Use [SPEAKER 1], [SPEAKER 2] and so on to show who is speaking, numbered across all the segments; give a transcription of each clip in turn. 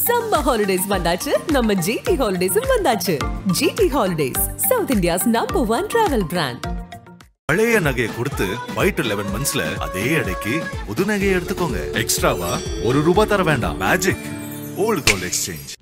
[SPEAKER 1] Summer holidays vandachu, நம்ம GT Holidays vandachu. GT Holidays, South India's #1 travel brand.
[SPEAKER 2] பழைய நகையை கொடுத்து வைட் 11 monthsல அதே அடைக்கு புது நகையை எடுத்துக்கோங்க. எக்ஸ்ட்ராவா ₹1 தர வேண்டாம். Magic old gold exchange.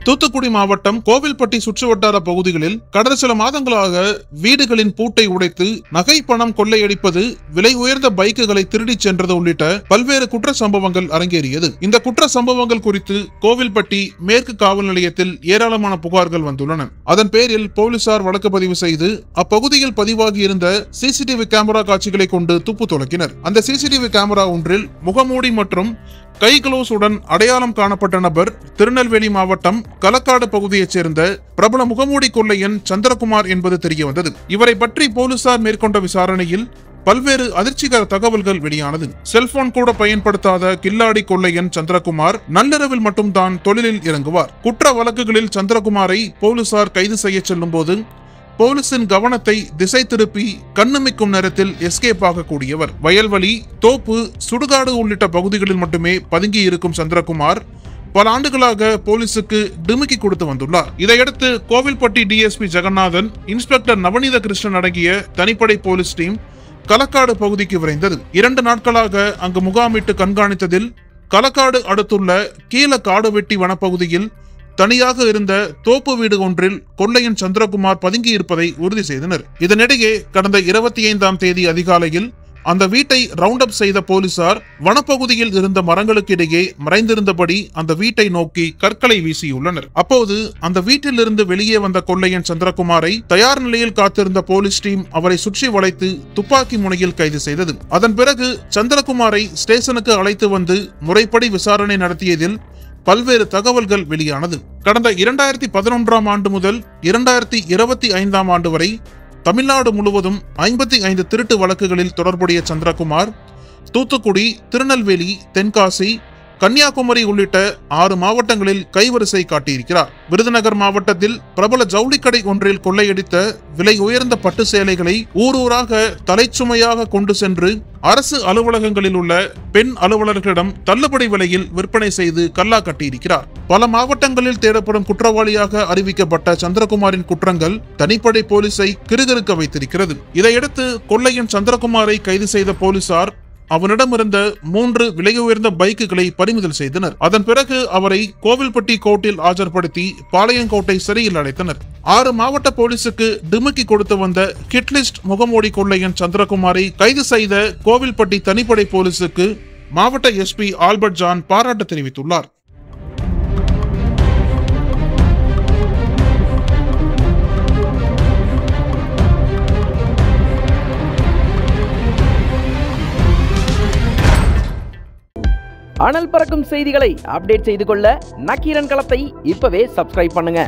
[SPEAKER 3] Thoothukudi மாவட்டம் கோவில்பட்டி சுற்றுவட்டார பகுதிகளில் கடந்த சில மாதங்களாக வீடுகளின் பூட்டை உடைத்து நகை பணம் கொள்ளையடிப்பது, விலை உயர்ந்த பைக்குகளை திருடிச் சென்றது உள்ளிட்ட பல்வேறு குற்ற சம்பவங்கள் அரங்கேறியது. இந்த குற்ற சம்பவங்கள் குறித்து கோவில்பட்டி மேற்கு காவல் நிலையத்தில் ஏராளமான புகார்கள் வந்துள்ளன. அதன் பேரில் போலீசார் வழக்கு பதிவு செய்து அப்பகுதியில் பதிவாகியிருந்த சிசிடிவி கேமரா காட்சிகளை கொண்டு துப்பு துலக்கினர். அந்த சிசிடிவி கேமரா ஒன்றில் முகமூடி மற்றும் கை கிளவுஸுடன் அடையாளம் காணப்பட்ட நபர் திருநெல்வேலி மாவட்டம் களக்காடு பகுதியைச் சேர்ந்த பிரபல முகமூடி கொள்ளையன் சந்திரகுமார் என்பது தெரியவந்தது. இவரை பற்றி போலீசார் மேற்கொண்ட விசாரணையில் பல்வேறு அதிர்ச்சிகர தகவல்கள் வெளியானது. செல்போன் கூட பயன்படுத்தாத கில்லாடி கொள்ளையன் சந்திரகுமார் நள்ளிரவில் மட்டும்தான் தொழிலில் இறங்குவார். குற்ற வழக்குகளில் சந்திரகுமாரை போலீசார் கைது செய்ய செல்லும் போது போலீசின் கவனத்தை திசை திருப்பி கண்ணுமிக்கும் நேரத்தில் எஸ்கேப் ஆகக்கூடியவர். வயல்வெளி, தோப்பு, சுடுகாடு உள்ளிட்ட பகுதிகளில் மட்டுமே பதுங்கி இருக்கும் சந்திரகுமார் பல ஆண்டுகளாக போலீசுக்கு டிமிக்கி கொடுத்து வந்துள்ளார். இதையடுத்து கோவில்பட்டி டிஎஸ்பி ஜெகநாதன், இன்ஸ்பெக்டர் நவநீத கிருஷ்ணன் அடங்கிய தனிப்படை போலீஸ் டீம் களக்காடு பகுதிக்கு விரைந்தது. 2 நாட்களாக அங்கு முகாமிட்டு கண்காணித்ததில் களக்காடு அடுத்துள்ள கீழ காடு வெட்டி வனப்பகுதியில் தனியாக இருந்த தோப்பு வீடு ஒன்றில் கொள்ளையன் சந்திரகுமார் பதுங்கி இருப்பதை உறுதி செய்தனர். இதனிடையே கடந்த 25ஆம் தேதி அதிகாலையில் அந்த வீட்டை ரவுண்ட் அப் செய்த போலீசார் வனப்பகுதியில் இருந்த மரங்களுக்கு இடையே மறைந்திருந்தபடி அந்த வீட்டை நோக்கி கற்களை வீசியுள்ளனர். அப்போது அந்த வீட்டில் இருந்து வெளியே வந்த கொள்ளையன் சந்திரகுமாரை தயார் நிலையில் காத்திருந்த போலீஸ் டீம் அவரை சுற்றி வளைத்து துப்பாக்கி முனையில் கைது செய்தது. அதன் பிறகு சந்திரகுமாரை ஸ்டேஷனுக்கு அழைத்து வந்து முறைப்படி விசாரணை நடத்தியதில் பல்வேறு தகவல்கள் வெளியானது. கடந்த 2011ஆம் ஆண்டு முதல் 2025ஆம் ஆண்டு வரை தமிழ்நாடு முழுவதும் 55 திருட்டு வழக்குகளில் தொடர்புடைய சந்திரகுமார் தூத்துக்குடி, திருநெல்வேலி, தென்காசி, கன்னியாகுமரி உள்ளிட்ட 6 மாவட்டங்களில் கைவரிசை காட்டியிருக்கிறார். விருதுநகர் மாவட்டத்தில் பிரபல ஜவுளிக்கடை ஒன்றில் கொள்ளையடித்த விலை உயர்ந்த பட்டு சேலைகளை ஊரூராக தலைச்சுமையாக கொண்டு சென்று அரசு அலுவலகங்களில் உள்ள பெண் அலுவலர்களிடம் தள்ளுபடி விலையில் விற்பனை செய்து கல்லா கட்டியிருக்கிறார். பல மாவட்டங்களில் தேடப்படும் குற்றவாளியாக அறிவிக்கப்பட்ட சந்திரகுமாரின் குற்றங்கள் தனிப்படை போலீஸை கிறுகிறுக்க வைத்திருக்கிறது. இதையடுத்து கொள்ளையன் சந்திரகுமாரை கைது செய்த போலீசார் அவனிடமிருந்த 3 விலை உயர்ந்த பைக்குகளை பறிமுதல் செய்தனர். அதன் பிறகு அவரை கோவில்பட்டி கோர்ட்டில் ஆஜர்படுத்தி பாளையங்கோட்டை சிறையில் அடைத்தனர். 6 மாவட்ட போலீசுக்கு டிமிக்கி கொடுத்து வந்த ஹிட்லிஸ்ட் முகமூடி கொள்ளையன் சந்திரகுமாரை கைது செய்த கோவில்பட்டி தனிப்படை போலீசுக்கு மாவட்ட எஸ்பி ஆல்பர்ட் ஜான் பாராட்டு தெரிவித்துள்ளார்.
[SPEAKER 4] அனல் பறக்கும் செய்திகளை அப்டேட் செய்து கொள்ள நக்கீரன் களத்தை இப்பவே சப்ஸ்கிரைப் பண்ணுங்க.